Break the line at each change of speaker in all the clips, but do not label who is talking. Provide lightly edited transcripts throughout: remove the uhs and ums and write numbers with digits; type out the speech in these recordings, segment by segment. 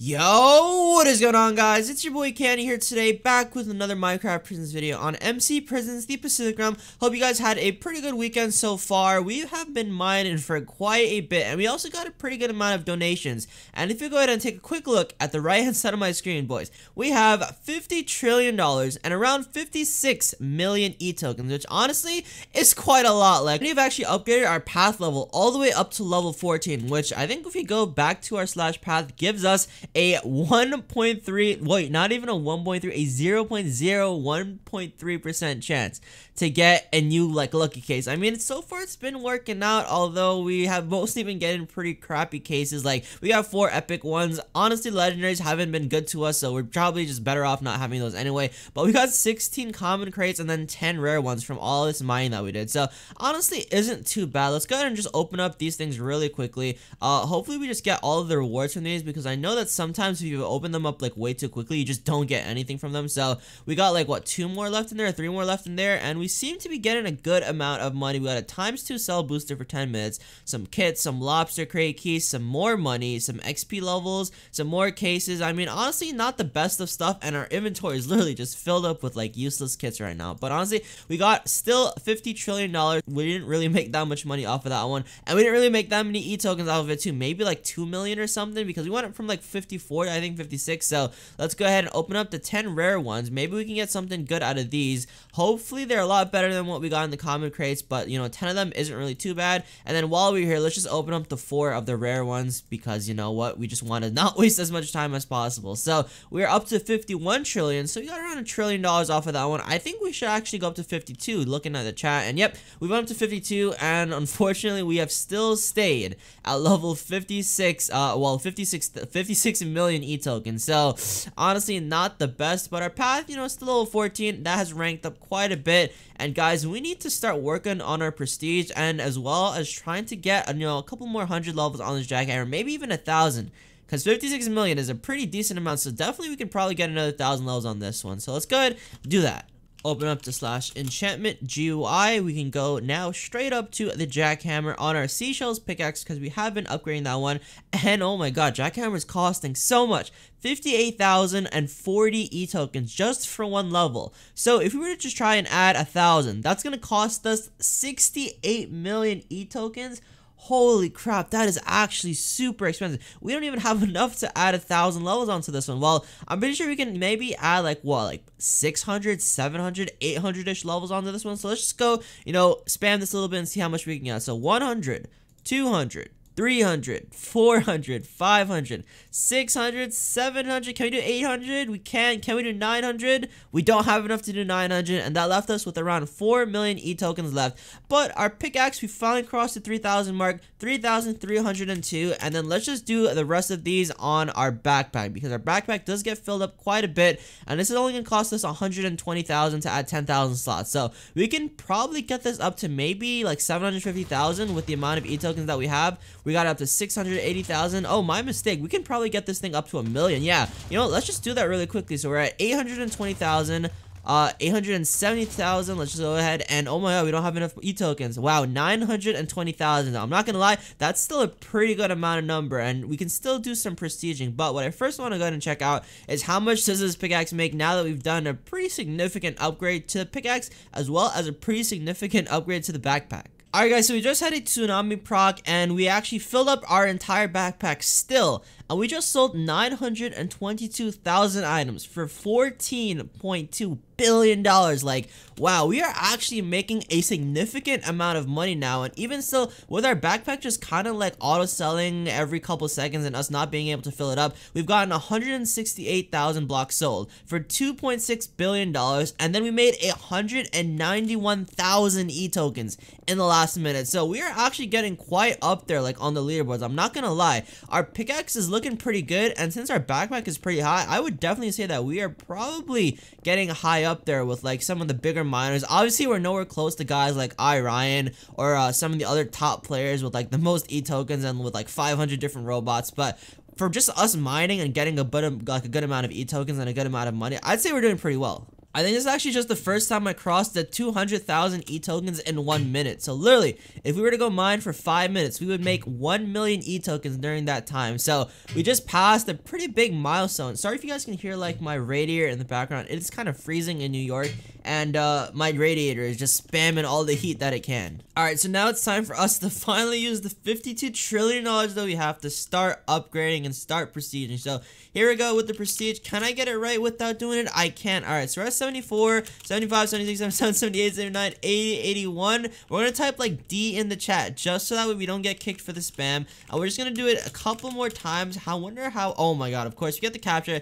Yo, what is going on, guys? It's your boy Candy here today, back with another Minecraft Prisons video on MC Prisons, the Pacific Rim. Hope you guys had a pretty good weekend so far. We have been mining for quite a bit, and we also got a pretty good amount of donations. And if you go ahead and take a quick look at the right-hand side of my screen, boys, we have $50 trillion and around 56 million E-tokens, which honestly is quite a lot. Like, we've actually upgraded our path level all the way up to level 14, which I think if we go back to our slash path, gives us a 1.3, wait, not even a 1.3, a 0.01.3% chance to get a new, like, lucky case. I mean, so far it's been working out, although we have mostly been getting pretty crappy cases. Like, we got 4 epic ones. Honestly, legendaries haven't been good to us, so we're probably just better off not having those anyway. But we got 16 common crates and then 10 rare ones from all this mining that we did. So, honestly, isn't too bad. Let's go ahead and just open up these things really quickly. Hopefully we just get all of the rewards from these, because I know that sometimes if you open them up like way too quickly, you just don't get anything from them. So we got like what, 2 more left in there, 3 more left in there, and we seem to be getting a good amount of money. We got a ×2 sell booster for 10 minutes, some kits, some lobster crate keys, some more money, some XP levels, some more cases. I mean, honestly, not the best of stuff, and our inventory is literally just filled up with like useless kits right now. But honestly, we got still $50 trillion. We didn't really make that much money off of that one, and we didn't really make that many E-tokens off of it too. Maybe like 2 million or something, because we went up from like 54 to I think 56. So let's go ahead and open up the 10 rare ones. Maybe we can get something good out of these. Hopefully they're a lot better than what we got in the common crates, but you know, 10 of them isn't really too bad. And then while we're here, let's just open up the 4 of the rare ones, because you know what, we just want to not waste as much time as possible. So we're up to 51 trillion, so we got around $1 trillion off of that one. I think we should actually go up to 52, looking at the chat, and yep, we went up to 52, and unfortunately we have still stayed at level 56, 56 million E-tokens. So honestly, not the best, but our path, you know, still level 14. That has ranked up quite a bit. And guys, we need to start working on our prestige, and as well as trying to get, you know, a couple more 100 levels on this jackhammer, maybe even 1,000. Because 56 million is a pretty decent amount, so definitely we can probably get another 1,000 levels on this one. So let's go ahead and do that. Open up to slash enchantment GUI. We can go now straight up to the jackhammer on our seashells pickaxe, because we have been upgrading that one. And oh my god, jackhammer is costing so much, 58,040 E-tokens just for one level. So if we were to just try and add 1,000, that's gonna cost us 68 million E-tokens. Holy crap, that is actually super expensive. We don't even have enough to add 1,000 levels onto this one. Well, I'm pretty sure we can maybe add like what, like 600, 700, 800-ish levels onto this one. So let's just go, you know, spam this a little bit and see how much we can get. So 100, 200, 300, 400, 500, 600, 700. Can we do 800? We can. Can we do 900? We don't have enough to do 900, and that left us with around 4 million E-tokens left. But our pickaxe, we finally crossed the 3,000 mark, 3,302, and then let's just do the rest of these on our backpack, because our backpack does get filled up quite a bit, and this is only going to cost us 120,000 to add 10,000 slots. So we can probably get this up to maybe like 750,000 with the amount of E-tokens that we have. We got up to 680,000. Oh, my mistake. We can probably get this thing up to 1 million. Yeah, you know, let's just do that really quickly. So we're at 820,000, 870,000. Let's just go ahead and, oh my god, we don't have enough E-tokens. Wow, 920,000. I'm not gonna lie, that's still a pretty good amount of number, and we can still do some prestiging. But what I first want to go ahead and check out is how much does this pickaxe make now that we've done a pretty significant upgrade to the pickaxe, as well as a pretty significant upgrade to the backpack. Alright guys, so we just had a tsunami proc, and we actually filled up our entire backpack still, and we just sold 922,000 items for $14.2 billion. Like, wow, we are actually making a significant amount of money now. And even still, with our backpack just kind of like auto selling every couple seconds and us not being able to fill it up, we've gotten 168,000 blocks sold for $2.6 billion, and then we made 191,000 E-tokens in the last minute. So we are actually getting quite up there, like on the leaderboards. I'm not gonna lie, our pickaxe is looking pretty good, and since our backpack is pretty high, I would definitely say that we are probably getting high up there with like some of the bigger miners. Obviously, we're nowhere close to guys like Ryan or some of the other top players with like the most E-tokens and with like 500 different robots, but for just us mining and getting a good amount of E-tokens and a good amount of money, I'd say we're doing pretty well. I think this is actually just the first time I crossed the 200,000 E-tokens in 1 minute. So literally, if we were to go mine for 5 minutes, we would make 1 million E-tokens during that time. So we just passed a pretty big milestone. Sorry if you guys can hear like my radiator in the background. It's kind of freezing in New York, and my radiator is just spamming all the heat that it can. Alright, so now it's time for us to finally use the $52 trillion that we have to start upgrading and start prestiging. So here we go with the prestige. Can I get it right without doing it? I can. Alright, so we're at 74, 75, 76, 77, 78, 79, 80, 81. We're going to type like D in the chat just so that way we don't get kicked for the spam. And we're just going to do it a couple more times. I wonder how. Oh my god, of course, we get the captcha.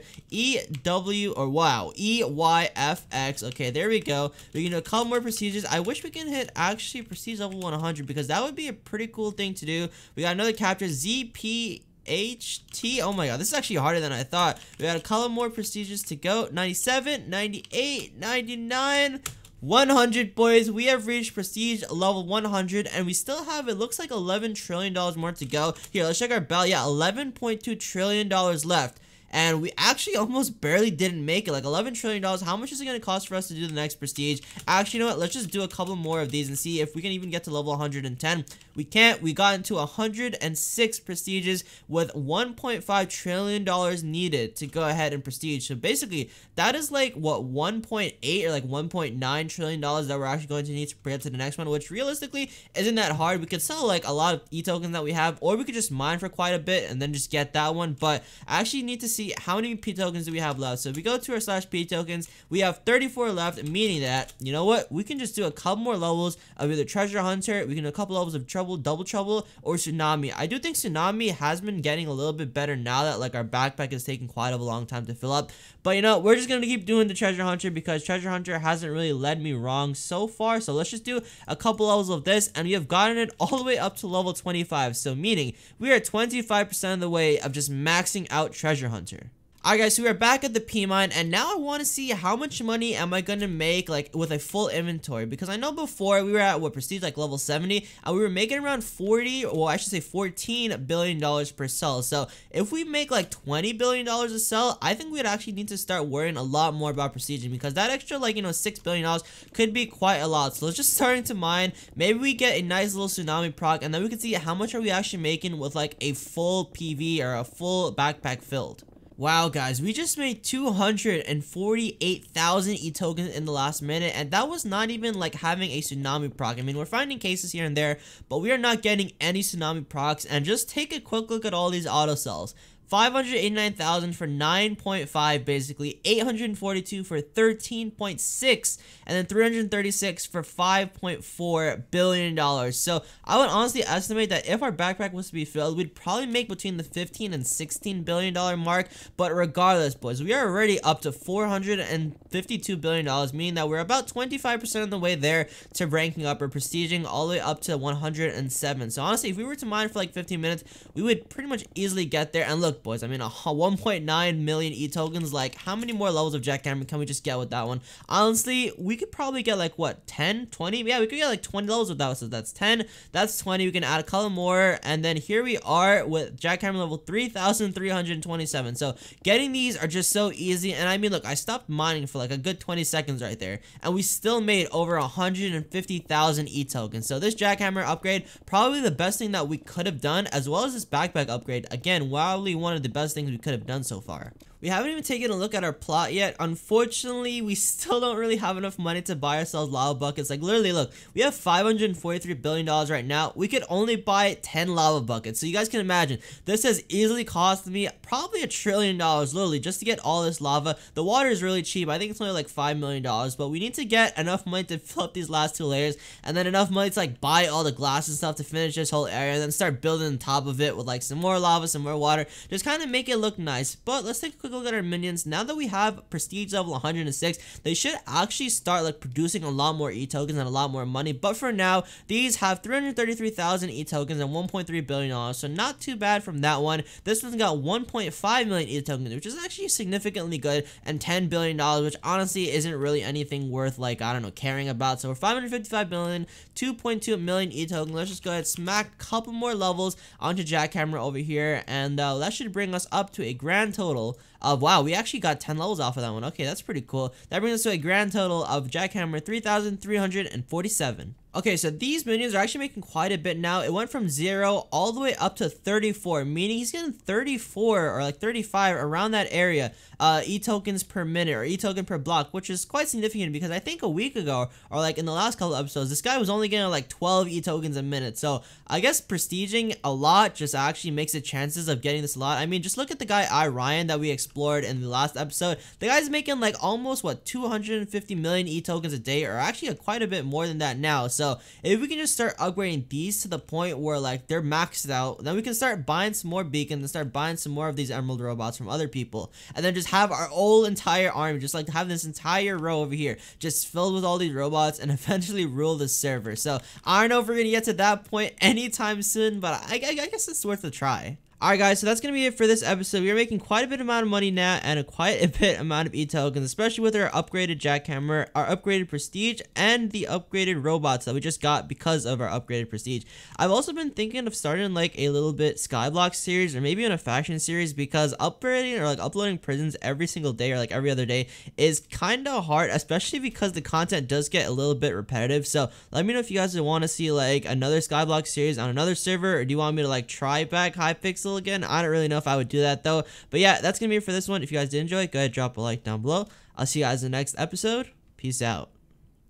EYFX. Okay, there we go. We can do a couple more prestiges. I wish we can hit actually prestige level 100 because that would be a pretty cool thing to do. We got another captcha. ZPHT. Oh my god, this is actually harder than I thought. We got a couple more prestiges to go. 97, 98, 99, 100, boys. We have reached prestige level 100, and we still have, it looks like $11 trillion more to go. Here, let's check our belt. Yeah, $11.2 trillion left. And we actually almost barely didn't make it. Like $11 trillion. How much is it going to cost for us to do the next prestige? Actually, you know what? Let's just do a couple more of these and see if we can even get to level 110. We can't. We got into 106 prestiges with $1.5 trillion needed to go ahead and prestige. So basically, that is like, what, 1.8 or like $1.9 trillion that we're actually going to need to get to the next one, which realistically isn't that hard. We could sell like a lot of E-tokens that we have, or we could just mine for quite a bit and then just get that one. But I actually need to see how many P-tokens do we have left. So if we go to our /P-tokens, we have 34 left, meaning that, you know what, we can just do a couple more levels of either Treasure Hunter, we can do a couple levels of Trouble, Double Trouble, or Tsunami. I do think Tsunami has been getting a little bit better now that like our backpack is taking quite a long time to fill up. But you know, we're just gonna keep doing the Treasure Hunter because Treasure Hunter hasn't really led me wrong so far. So let's just do a couple levels of this, and we have gotten it all the way up to level 25. So meaning we are 25% of the way of just maxing out Treasure Hunter. Alright guys, so we are back at the P-Mine, and now I want to see how much money am I going to make like with a full inventory, because I know before we were at what, prestige like level 70, and we were making around 40, well I should say $14 billion per sell. So if we make like $20 billion a sell, I think we'd actually need to start worrying a lot more about prestiging, because that extra like, you know, $6 billion could be quite a lot. So let's just starting to mine. Maybe we get a nice little Tsunami proc, and then we can see how much are we actually making with like a full PV or a full backpack filled. Wow guys, we just made 248,000 E-tokens in the last minute, and that was not even like having a Tsunami proc. I mean, we're finding cases here and there, but we are not getting any Tsunami procs. And just take a quick look at all these auto sells. 589,000 for 9.5, basically 842 for 13.6, and then 336 for $5.4 billion. So I would honestly estimate that if our backpack was to be filled, we'd probably make between the $15 and $16 billion mark. But regardless, boys, we are already up to $452 billion, meaning that we're about 25% of the way there to ranking up or prestiging all the way up to 107. So honestly, if we were to mine for like 15 minutes, we would pretty much easily get there. And look, boys, I mean, 1.9 million E-tokens. Like, how many more levels of jackhammer can we just get with that one? Honestly, we could probably get like, what, 10, 20? Yeah, we could get like 20 levels with that. So that's 10, that's 20. We can add a couple more, and then here we are with jackhammer level 3,327. So getting these are just so easy. And I mean, look, I stopped mining for like a good 20 seconds right there, and we still made over 150,000 E-tokens. So this jackhammer upgrade, probably the best thing that we could have done, as well as this backpack upgrade. Again, wildly one of the best things we could have done so far. We haven't even taken a look at our plot yet. Unfortunately, we still don't really have enough money to buy ourselves lava buckets. Like, literally, look, we have $543 billion right now. We could only buy 10 lava buckets. So you guys can imagine, this has easily cost me probably $1 trillion, literally, just to get all this lava. The water is really cheap. I think it's only like $5 million, but we need to get enough money to fill up these last two layers, and then enough money to like buy all the glass and stuff to finish this whole area, and then start building on top of it with like some more lava, some more water, just kind of make it look nice. But let's take a quick look at our minions. Now that we have prestige level 106, they should actually start like producing a lot more E-tokens and a lot more money. But for now, these have 333,000 E-tokens and $1.3 billion, so not too bad from that one. This one's got 1.5 million E-tokens, which is actually significantly good, and $10 billion, which honestly isn't really anything worth like, I don't know, caring about. So we're 555 billion, 2.2 million E-tokens. Let's just go ahead, smack a couple more levels onto jackhammer over here, and that should bring us up to a grand total Wow, we actually got 10 levels off of that one. Okay, that's pretty cool. That brings us to a grand total of Jackhammer 3,347. Okay, so these minions are actually making quite a bit now. It went from 0 all the way up to 34, meaning he's getting 34 or like 35 around that area E-tokens per minute or E-token per block, which is quite significant because I think a week ago or like in the last couple of episodes, this guy was only getting like 12 E-tokens a minute. So I guess prestiging a lot just actually makes the chances of getting this a lot. I mean, just look at the guy Ryan that we explored in the last episode. The guy's making like almost what 250 million E-tokens a day, or actually quite a bit more than that now. So if we can just start upgrading these to the point where like they're maxed out, then we can start buying some more beacons and start buying some more of these emerald robots from other people, and then just have our whole entire army, just like have this entire row over here just filled with all these robots and eventually rule the server. So I don't know if we're gonna get to that point anytime soon, but I guess it's worth a try. Alright guys, so that's going to be it for this episode. We are making quite a bit amount of money now and quite a bit amount of E-tokens, especially with our upgraded jackhammer, our upgraded prestige, and the upgraded robots that we just got because of our upgraded prestige. I've also been thinking of starting like a little bit Skyblock series or maybe in a faction series, because upgrading or like uploading prisons every single day or like every other day is kind of hard, especially because the content does get a little bit repetitive. So let me know if you guys want to see like another Skyblock series on another server, or do you want me to like try back Hypixel again? I don't really know if I would do that though. But yeah, that's gonna be it for this one. If you guys did enjoy, go ahead, drop a like down below. I'll see you guys in the next episode. Peace out.